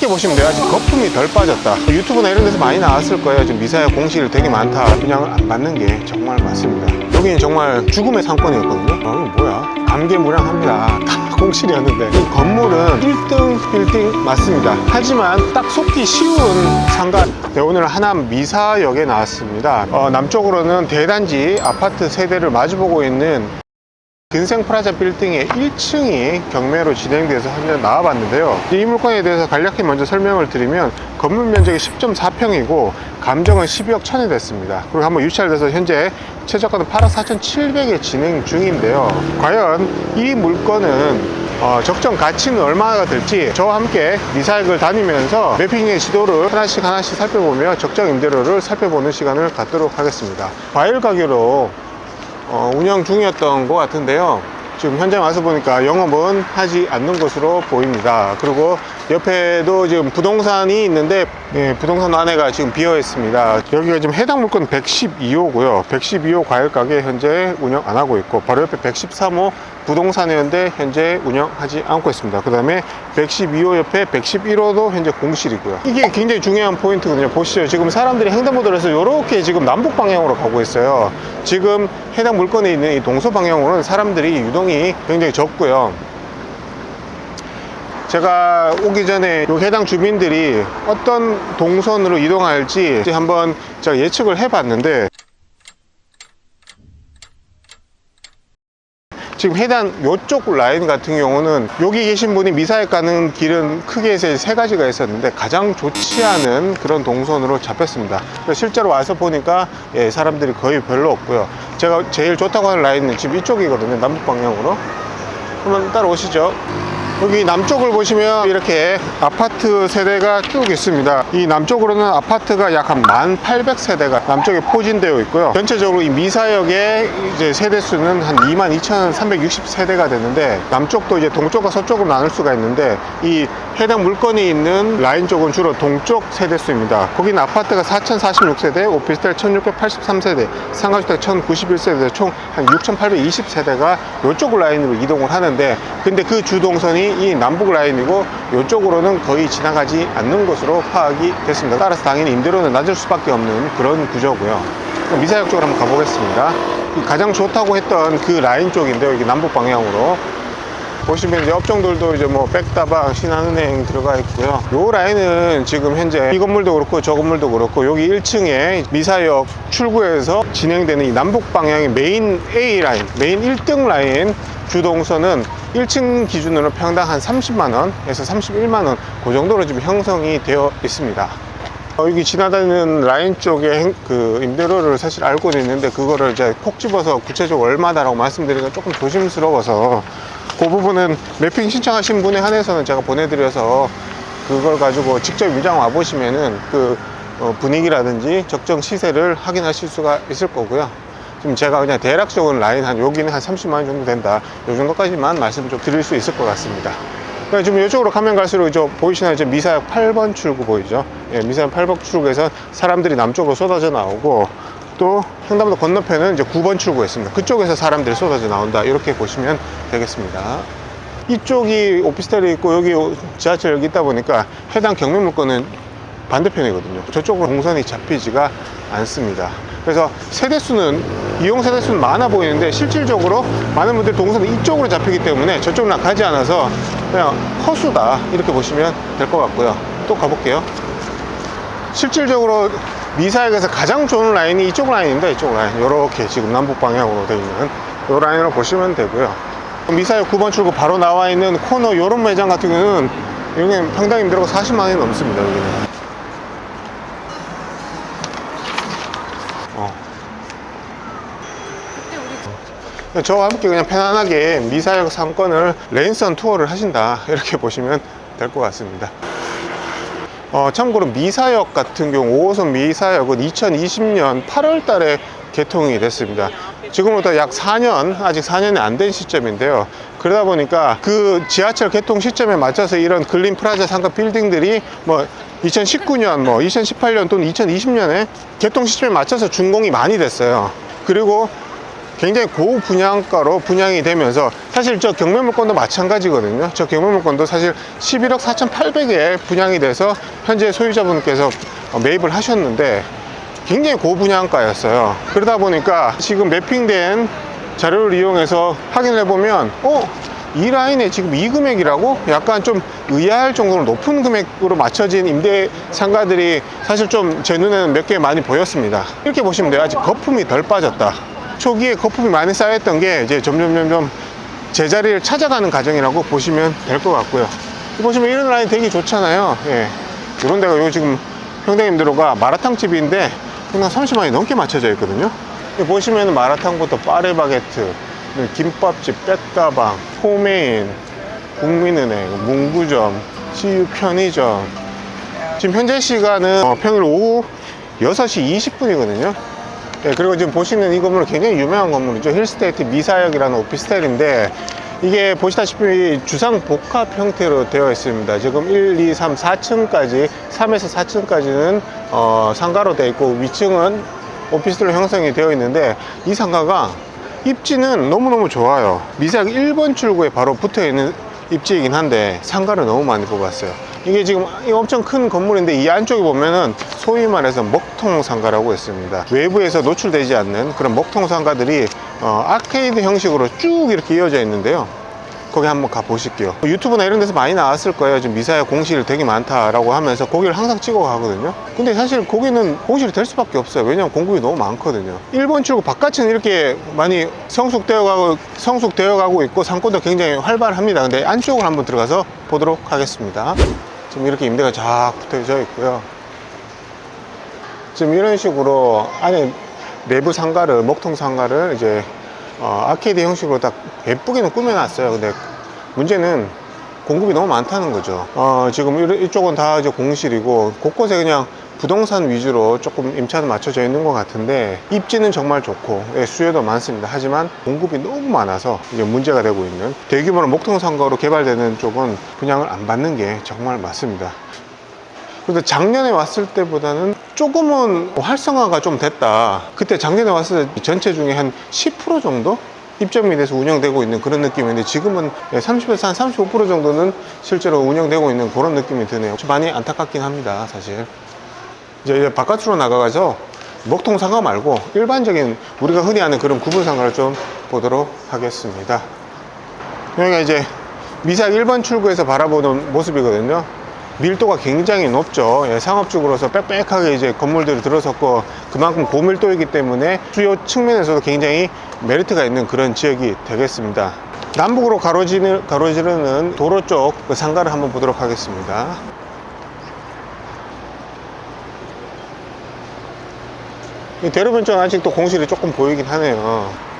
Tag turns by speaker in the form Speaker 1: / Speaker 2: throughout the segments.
Speaker 1: 이렇게 보시면 돼요. 아직 거품이 덜 빠졌다. 유튜브나 이런 데서 많이 나왔을 거예요. 지금 미사역 공실이 되게 많다. 분양을 안 받는 게 정말 맞습니다. 여기는 정말 죽음의 상권이었거든요. 이거 뭐야? 감개무량합니다. 공실이었는데 이 건물은 1등 빌딩 맞습니다. 하지만 딱 속기 쉬운 상가. 네, 오늘 하남 미사역에 나왔습니다. 남쪽으로는 대단지 아파트 세대를 마주보고 있는 근생프라자 빌딩의 1층이 경매로 진행돼서 현재 나와봤는데요. 이 물건에 대해서 간략히 먼저 설명을 드리면 건물 면적이 10.4평이고 감정은 12억 1천이 됐습니다. 그리고 한번 유찰돼서 현재 최저가는 8억 4,700에 진행 중인데요. 과연 이 물건은 적정 가치는 얼마가 될지 저와 함께 미사역을 다니면서 매핑의 지도를 하나씩 살펴보며 적정 임대료를 살펴보는 시간을 갖도록 하겠습니다. 과열 가격으로 운영 중이었던 것 같은데요. 지금 현장 와서 보니까 영업은 하지 않는 것으로 보입니다. 그리고 옆에도 지금 부동산이 있는데 부동산 안에가 지금 비어 있습니다. 여기가 지금 해당 물건 112호고요. 112호 과열 가게 현재 운영 안 하고 있고 바로 옆에 113호 부동산이었는데 현재 운영하지 않고 있습니다. 그 다음에 112호 옆에 111호도 현재 공실이고요. 이게 굉장히 중요한 포인트거든요. 보시죠. 지금 사람들이 횡단보도를 해서 이렇게 지금 남북 방향으로 가고 있어요. 지금 해당 물건에 있는 이 동서 방향으로는 사람들이 유동이 굉장히 적고요. 제가 오기 전에 해당 주민들이 어떤 동선으로 이동할지 한번 제가 예측을 해봤는데 지금 해당 요쪽 라인 같은 경우는 여기 계신 분이 미사역 가는 길은 크게 해서 세 가지가 있었는데 가장 좋지 않은 그런 동선으로 잡혔습니다. 실제로 와서 보니까 사람들이 거의 별로 없고요. 제가 제일 좋다고 하는 라인은 지금 이쪽이거든요. 남북 방향으로. 한번 따라오시죠. 여기 남쪽을 보시면 이렇게 아파트 세대가 쭉 있습니다. 이 남쪽으로는 아파트가 약 한 1,800세대가 남쪽에 포진되어 있고요. 전체적으로 이 미사역의 이제 세대수는 한 22,360세대가 되는데 남쪽도 이제 동쪽과 서쪽으로 나눌 수가 있는데 이 해당 물건이 있는 라인 쪽은 주로 동쪽 세대수입니다. 거기는 아파트가 4,046세대, 오피스텔 1,683세대, 상가주택 1,091세대, 총 한 6,820세대가 이쪽 라인으로 이동을 하는데 근데 그 주동선이 이 남북 라인이고 이쪽으로는 거의 지나가지 않는 것으로 파악이 됐습니다. 따라서 당연히 임대료는 낮을 수밖에 없는 그런 구조고요. 미사역 쪽으로 한번 가보겠습니다. 가장 좋다고 했던 그 라인 쪽인데요. 여기 남북 방향으로 보시면 이제 업종들도 이제 뭐 백다방, 신한은행 들어가 있고요. 요 라인은 지금 현재 이 건물도 그렇고 저 건물도 그렇고 여기 1층에 미사역 출구에서 진행되는 이 남북 방향의 메인 A 라인, 메인 1등 라인 주동선은 1층 기준으로 평당 한 30만원에서 31만원 그 정도로 지금 형성이 되어 있습니다. 여기 지나다니는 라인 쪽에 그 임대료를 사실 알고는 있는데 그거를 이제 콕 집어서 구체적으로 얼마다라고 말씀드리기가 조금 조심스러워서 그 부분은 매핑 신청하신 분에 한해서는 제가 보내드려서 그걸 가지고 직접 위장 와보시면은 그 분위기라든지 적정 시세를 확인하실 수가 있을 거고요. 지금 제가 그냥 대략적인 라인 한 여기는 한 30만원 정도 된다 이 정도까지만 말씀 좀 드릴 수 있을 것 같습니다. 그러니까 지금 이쪽으로 가면 갈수록 보이시나요? 이제 미사역 8번 출구 보이죠? 미사역 8번 출구에서 사람들이 남쪽으로 쏟아져 나오고 또 횡단보도 건너편은 이제 9번 출구가 있습니다. 그쪽에서 사람들이 쏟아져 나온다 이렇게 보시면 되겠습니다. 이쪽이 오피스텔이 있고 여기 지하철 여기 있다 보니까 해당 경매 물건은 반대편이거든요. 저쪽으로 동선이 잡히지가 않습니다. 그래서 이용 세대수는 많아 보이는데 실질적으로 많은 분들이 동선이 이쪽으로 잡히기 때문에 저쪽으로 가지 않아서 그냥 허수다 이렇게 보시면 될 것 같고요. 또 가볼게요. 실질적으로 미사역에서 가장 좋은 라인이 이쪽 라인인데 이쪽 라인 이렇게 지금 남북 방향으로 되어 있는 이 라인으로 보시면 되고요. 미사역 9번 출구 바로 나와 있는 코너 이런 매장 같은 경우는 여기는 평당 임대료가 40만원이 넘습니다. 여기는 저와 함께 그냥 편안하게 미사역 상권을 레인선 투어를 하신다 이렇게 보시면 될 것 같습니다. 참고로 미사역 같은 경우 5호선 미사역은 2020년 8월 달에 개통이 됐습니다. 지금부터 약 4년, 아직 4년이 안 된 시점인데요. 그러다 보니까 그 지하철 개통 시점에 맞춰서 이런 근린 프라자 상가 빌딩들이 2019년, 2018년 또는 2020년에 개통 시점에 맞춰서 준공이 많이 됐어요. 그리고 굉장히 고분양가로 분양이 되면서 사실 저 경매물건도 마찬가지거든요. 저 경매물건도 사실 11억 4,800에 분양이 돼서 현재 소유자분께서 매입을 하셨는데 굉장히 고분양가였어요. 그러다 보니까 지금 매핑된 자료를 이용해서 확인을 해보면 이 라인에 지금 이 금액이라고? 약간 좀 의아할 정도로 높은 금액으로 맞춰진 임대 상가들이 사실 좀 제 눈에는 몇 개 많이 보였습니다. 이렇게 보시면 돼요. 아직 거품이 덜 빠졌다. 초기에 거품이 많이 쌓였던 게 이제 점점 제자리를 찾아가는 과정이라고 보시면 될 것 같고요. 보시면 이런 라인 되게 좋잖아요. 예. 이런 데가 요 지금 평당임대로가 마라탕 집인데 평당 30만원이 넘게 맞춰져 있거든요. 보시면 마라탕부터 파리바게트, 김밥집, 백가방, 포메인, 국민은행, 문구점, CU 편의점. 지금 현재 시간은 평일 오후 6시 20분이거든요. 네, 그리고 지금 보시는 이 건물은 굉장히 유명한 건물이죠. 힐스테이트 미사역이라는 오피스텔인데 이게 보시다시피 주상 복합 형태로 되어 있습니다. 지금 1, 2, 3, 4층까지 3에서 4층까지는 상가로 되어 있고 위층은 오피스텔로 형성이 되어 있는데 이 상가가 입지는 너무너무 좋아요. 미사역 1번 출구에 바로 붙어 있는 입지이긴 한데 상가를 너무 많이 뽑았어요. 이게 지금 엄청 큰 건물인데 이 안쪽에 보면은 소위 말해서 먹통 상가라고 있습니다. 외부에서 노출되지 않는 그런 먹통 상가들이 아케이드 형식으로 쭉 이렇게 이어져 있는데요. 거기 한번 가보실게요. 유튜브나 이런 데서 많이 나왔을 거예요. 지금 미사역 공실이 되게 많다라고 하면서 거기를 항상 찍어 가거든요. 근데 사실 거기는 공실이 될 수밖에 없어요. 왜냐면 공급이 너무 많거든요. 1번 출구 바깥은 이렇게 많이 성숙되어 가고 있고 상권도 굉장히 활발합니다. 근데 안쪽으로 한번 들어가서 보도록 하겠습니다. 지금 이렇게 임대가 쫙 붙어져 있고요. 지금 이런 식으로 안에 내부 상가를, 먹통 상가를 이제 아케이드 형식으로 딱 예쁘게는 꾸며놨어요. 근데 문제는 공급이 너무 많다는 거죠. 지금 이쪽은 다 이제 공실이고 곳곳에 그냥 부동산 위주로 조금 임차는 맞춰져 있는 것 같은데 입지는 정말 좋고 수요도 많습니다. 하지만 공급이 너무 많아서 이게 문제가 되고 있는 대규모로 목통 상가로 개발되는 쪽은 분양을 안 받는 게 정말 맞습니다. 그런데 작년에 왔을 때보다는 조금은 활성화가 좀 됐다. 그때 작년에 왔을 때 전체 중에 한 10% 정도 입점이 돼서 운영되고 있는 그런 느낌인데 지금은 30에서 한 35% 정도는 실제로 운영되고 있는 그런 느낌이 드네요. 좀 많이 안타깝긴 합니다, 사실. 이제 바깥으로 나가서 먹통 상가 말고 일반적인 우리가 흔히 아는 그런 구분 상가를 좀 보도록 하겠습니다. 여기가 이제 미사역 1번 출구에서 바라보는 모습이거든요. 밀도가 굉장히 높죠. 상업적으로서 빽빽하게 이제 건물들이 들어섰고 그만큼 고밀도이기 때문에 수요 측면에서도 굉장히 메리트가 있는 그런 지역이 되겠습니다. 남북으로 가로지르는 도로 쪽 그 상가를 한번 보도록 하겠습니다. 대로변 쪽은 아직도 공실이 조금 보이긴 하네요.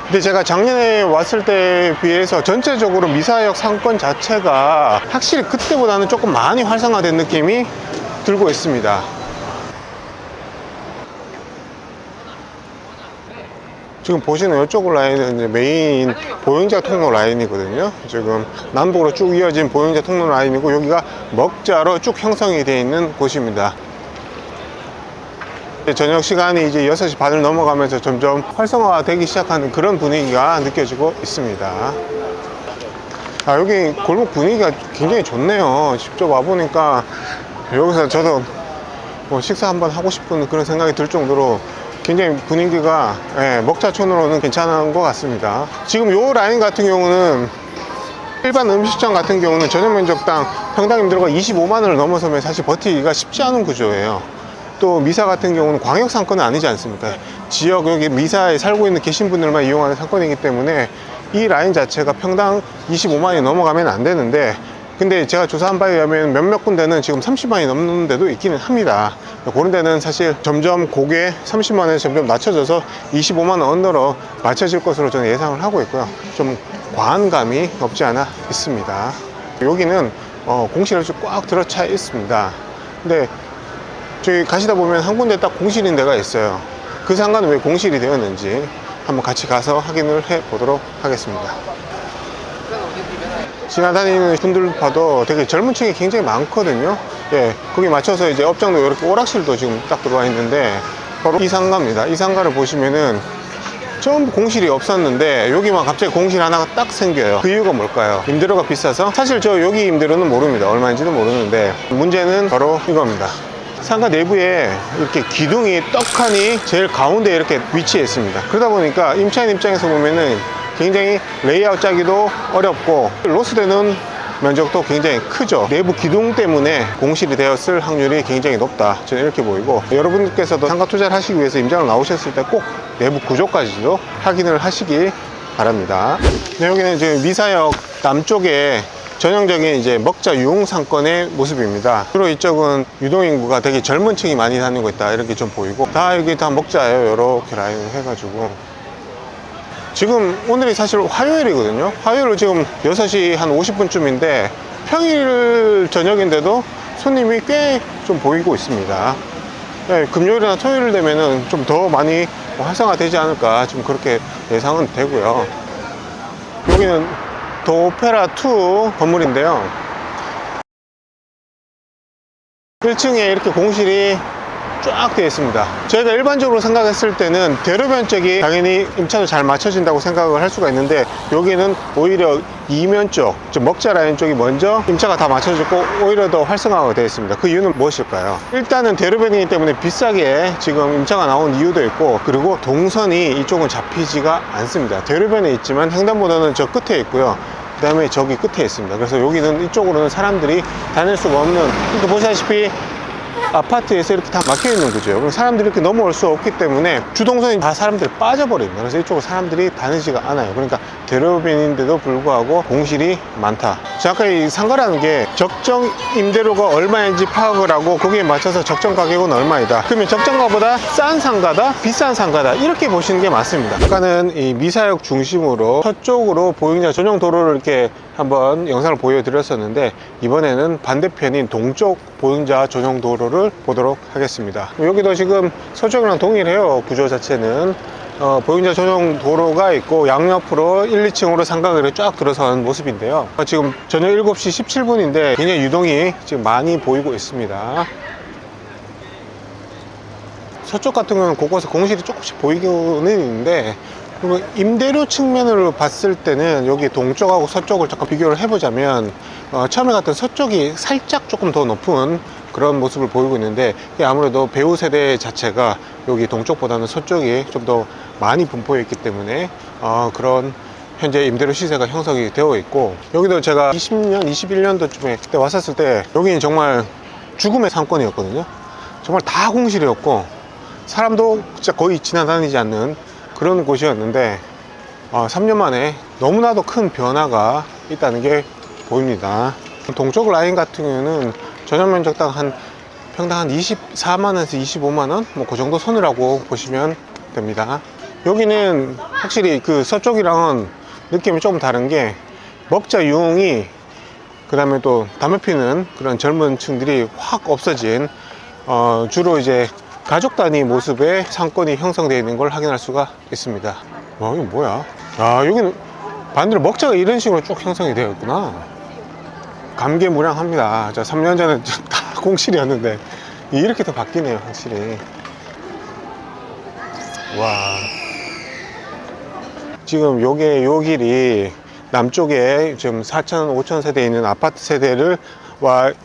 Speaker 1: 근데 제가 작년에 왔을 때에 비해서 전체적으로 미사역 상권 자체가 확실히 그때보다는 조금 많이 활성화된 느낌이 들고 있습니다. 지금 보시는 이쪽 라인은 이제 메인 보행자 통로 라인이거든요. 지금 남북으로 쭉 이어진 보행자 통로 라인이고 여기가 먹자로 쭉 형성이 되어 있는 곳입니다. 저녁 시간이 이제 6시 반을 넘어가면서 점점 활성화되기 시작하는 그런 분위기가 느껴지고 있습니다. 여기 골목 분위기가 굉장히 좋네요. 직접 와보니까 여기서 저도 뭐 식사 한번 하고 싶은 그런 생각이 들 정도로 굉장히 분위기가 먹자촌으로는 괜찮은 것 같습니다. 지금 요 라인 같은 경우는 일반 음식점 같은 경우는 전용 면적당 평당임대로가 25만원을 넘어서면 사실 버티기가 쉽지 않은 구조예요. 또 미사 같은 경우는 광역 상권은 아니지 않습니까? 지역 여기 미사에 살고 계신 분들만 이용하는 상권이기 때문에 이 라인 자체가 평당 25만원이 넘어가면 안 되는데 근데 제가 조사한 바에 의하면 몇몇 군데는 지금 30만원이 넘는 데도 있기는 합니다. 그런 데는 사실 점점 고개 30만원에 점점 낮춰져서 25만원 언더로 맞춰질 것으로 저는 예상을 하고 있고요. 좀 과한 감이 없지 않아 있습니다. 여기는 공실이 꽉 들어차 있습니다. 근데 저기 가시다 보면 한 군데 딱 공실인 데가 있어요. 그 상가는 왜 공실이 되었는지 한번 같이 가서 확인을 해 보도록 하겠습니다. 지나다니는 분들 봐도 되게 젊은 층이 굉장히 많거든요. 거기 맞춰서 이제 업장도 이렇게 오락실도 지금 딱 들어와 있는데 바로 이 상가입니다. 이 상가를 보시면은 전부 공실이 없었는데 여기만 갑자기 공실 하나가 딱 생겨요. 그 이유가 뭘까요? 임대료가 비싸서? 사실 저 여기 임대료는 모릅니다. 얼마인지는 모르는데 문제는 바로 이겁니다. 상가 내부에 이렇게 기둥이 떡하니 제일 가운데에 이렇게 위치해 있습니다. 그러다 보니까 임차인 입장에서 보면은 굉장히 레이아웃 짜기도 어렵고 로스되는 면적도 굉장히 크죠. 내부 기둥 때문에 공실이 되었을 확률이 굉장히 높다, 저는 이렇게 보이고, 여러분께서도 상가 투자를 하시기 위해서 임장을 나오셨을 때 꼭 내부 구조까지도 확인을 하시기 바랍니다. 네, 여기는 지금 미사역 남쪽에 전형적인 이제 먹자 유흥 상권의 모습입니다. 주로 이쪽은 유동인구가 되게 젊은 층이 많이 다니고 있다, 이렇게 좀 보이고, 다 여기 다 먹자예요. 이렇게 라인을 해가지고. 지금 오늘이 사실 화요일이거든요. 화요일 지금 6시 한 50분쯤인데 평일 저녁인데도 손님이 꽤 좀 보이고 있습니다. 네, 금요일이나 토요일 되면은 좀 더 많이 활성화되지 않을까, 좀 그렇게 예상은 되고요. 여기는 더 오페라 2 건물인데요. 1층에 이렇게 공실이 쫙 되어 있습니다. 저희가 일반적으로 생각했을 때는 대로변 쪽이 당연히 임차도 잘 맞춰진다고 생각을 할 수가 있는데, 여기는 오히려 이면 쪽, 즉 먹자 라인 쪽이 먼저 임차가 다 맞춰졌고 오히려 더 활성화가 되어 있습니다. 그 이유는 무엇일까요? 일단은 대로변이기 때문에 비싸게 지금 임차가 나온 이유도 있고, 그리고 동선이 이쪽은 잡히지가 않습니다. 대로변에 있지만 횡단보도는 저 끝에 있고요, 그 다음에 저기 끝에 있습니다. 그래서 여기는 이쪽으로는 사람들이 다닐 수가 없는, 그러니까 보시다시피 아파트에서 이렇게 다 막혀 있는 거죠. 그럼 사람들이 이렇게 넘어올 수 없기 때문에 주동선이 다 사람들이 빠져버립니다. 그래서 이쪽으로 사람들이 다니지가 않아요. 그러니까 대로변인데도 불구하고 공실이 많다. 아까 이 상가라는 게 적정 임대료가 얼마인지 파악을 하고 거기에 맞춰서 적정 가격은 얼마이다. 그러면 적정가보다 싼 상가다, 비싼 상가다, 이렇게 보시는 게 맞습니다. 아까는 이 미사역 중심으로 서쪽으로 보행자 전용 도로를 이렇게 한번 영상을 보여드렸었는데, 이번에는 반대편인 동쪽 보행자 전용 도로를 보도록 하겠습니다. 여기도 지금 서쪽이랑 동일해요. 구조 자체는 보행자 전용 도로가 있고 양옆으로 1, 2층으로 상가들이 쫙 들어서는 모습인데요. 지금 저녁 7시 17분인데 굉장히 유동이 지금 많이 보이고 있습니다. 서쪽 같은 경우는 곳곳에 공실이 조금씩 보이고는 있는데, 그리고 임대료 측면으로 봤을 때는 여기 동쪽하고 서쪽을 잠깐 비교를 해보자면 처음에 갔던 서쪽이 살짝 조금 더 높은 그런 모습을 보이고 있는데, 아무래도 배우 세대 자체가 여기 동쪽보다는 서쪽이 좀 더 많이 분포해 있기 때문에 그런 현재 임대료 시세가 형성이 되어 있고, 여기도 제가 20년, 21년도쯤에 그때 왔었을 때 여기는 정말 죽음의 상권이었거든요. 정말 다 공실이었고 사람도 진짜 거의 지나다니지 않는 그런 곳이었는데 3년 만에 너무나도 큰 변화가 있다는 게 보입니다. 동쪽 라인 같은 경우는 전용 면적당 한 평당 한 24만원에서 25만원 뭐 그 정도 선이라고 보시면 됩니다. 여기는 확실히 그 서쪽이랑은 느낌이 조금 다른 게, 먹자 유흥이, 그 다음에 또 담배 피는 그런 젊은 층들이 확 없어진 주로 이제 가족 단위 모습의 상권이 형성되어 있는 걸 확인할 수가 있습니다. 와, 이거 뭐야? 여기는 반대로 먹자가 이런 식으로 쭉 형성이 되어 있구나. 감개무량합니다. 3년 전에 다 공실이었는데 이렇게 더 바뀌네요, 확실히. 와. 지금 요 길이 남쪽에 지금 4천, 5천 세대에 있는 아파트 세대를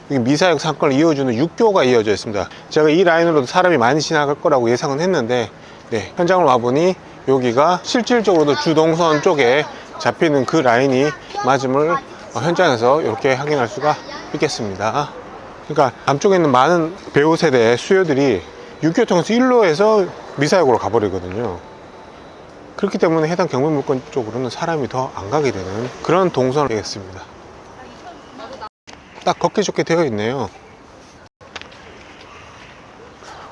Speaker 1: 미사역 상권을 이어주는 육교가 이어져 있습니다. 제가 이 라인으로도 사람이 많이 지나갈 거라고 예상은 했는데, 네, 현장을 와보니 여기가 실질적으로도 주동선 쪽에 잡히는 그 라인이 맞음을 현장에서 이렇게 확인할 수가 있겠습니다. 그러니까 남쪽에 있는 많은 배우 세대의 수요들이 육교 통해서 일로에서 미사역으로 가버리거든요. 그렇기 때문에 해당 경매 물건 쪽으로는 사람이 더 안 가게 되는 그런 동선이 되겠습니다. 딱 걷기 좋게 되어 있네요.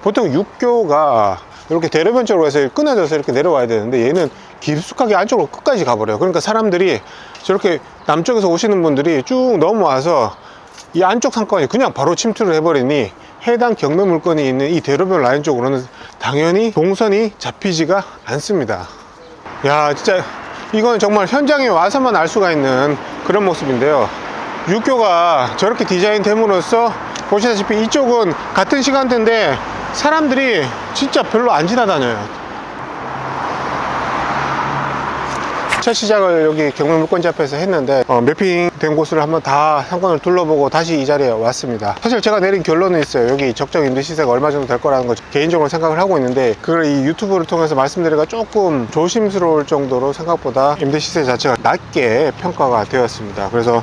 Speaker 1: 보통 육교가 이렇게 대로변 쪽으로 해서 끊어져서 이렇게 내려와야 되는데, 얘는 깊숙하게 안쪽으로 끝까지 가버려요. 그러니까 사람들이 저렇게 남쪽에서 오시는 분들이 쭉 넘어와서 이 안쪽 상권이 그냥 바로 침투를 해버리니 해당 경매 물건이 있는 이 대로변 라인 쪽으로는 당연히 동선이 잡히지가 않습니다. 야, 진짜 이건 정말 현장에 와서만 알 수가 있는 그런 모습인데요. 육교가 저렇게 디자인 됨으로써 보시다시피 이쪽은 같은 시간대인데 사람들이 진짜 별로 안 지나다녀요. 첫 시작을 여기 경매물건지 앞에서 했는데 매핑된 곳을 한번 다 상권을 둘러보고 다시 이 자리에 왔습니다. 사실 제가 내린 결론은 있어요. 여기 적정 임대 시세가 얼마 정도 될 거라는 거 개인적으로 생각을 하고 있는데, 그걸 이 유튜브를 통해서 말씀드리기가 조금 조심스러울 정도로 생각보다 임대 시세 자체가 낮게 평가가 되었습니다. 그래서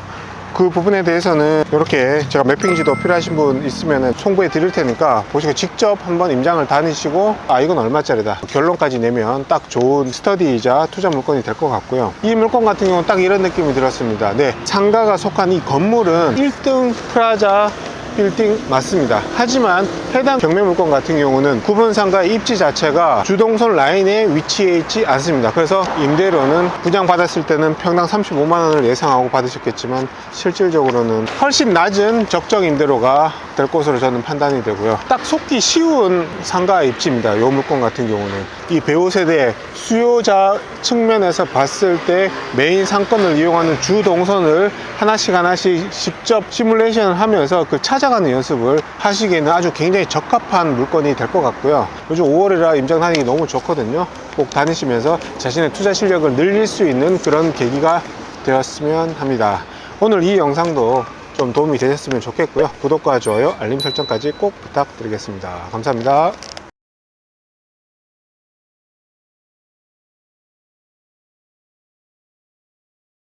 Speaker 1: 그 부분에 대해서는 이렇게 제가 매핑지도 필요하신 분 있으면 송부해 드릴 테니까 보시고 직접 한번 임장을 다니시고 이건 얼마짜리다 결론까지 내면 딱 좋은 스터디이자 투자 물건이 될 것 같고요. 이 물건 같은 경우는 딱 이런 느낌이 들었습니다. 네, 상가가 속한 이 건물은 1등 프라자 빌딩 맞습니다. 하지만 해당 경매 물건 같은 경우는 구분상가의 입지 자체가 주동선 라인에 위치해 있지 않습니다. 그래서 임대료는 분양받았을 때는 평당 35만원을 예상하고 받으셨겠지만 실질적으로는 훨씬 낮은 적정 임대료가 될 것으로 저는 판단이 되고요. 딱 속기 쉬운 상가 입지입니다. 이 물건 같은 경우는 이 배우 세대 수요자 측면에서 봤을 때 메인 상권을 이용하는 주동선을 하나씩 직접 시뮬레이션을 하면서 그 찾아가는 연습을 하시기에는 아주 굉장히 적합한 물건이 될 것 같고요. 요즘 5월이라 임장 다니기 너무 좋거든요. 꼭 다니시면서 자신의 투자 실력을 늘릴 수 있는 그런 계기가 되었으면 합니다. 오늘 이 영상도 좀 도움이 되셨으면 좋겠고요. 구독과 좋아요, 알림 설정까지 꼭 부탁드리겠습니다. 감사합니다.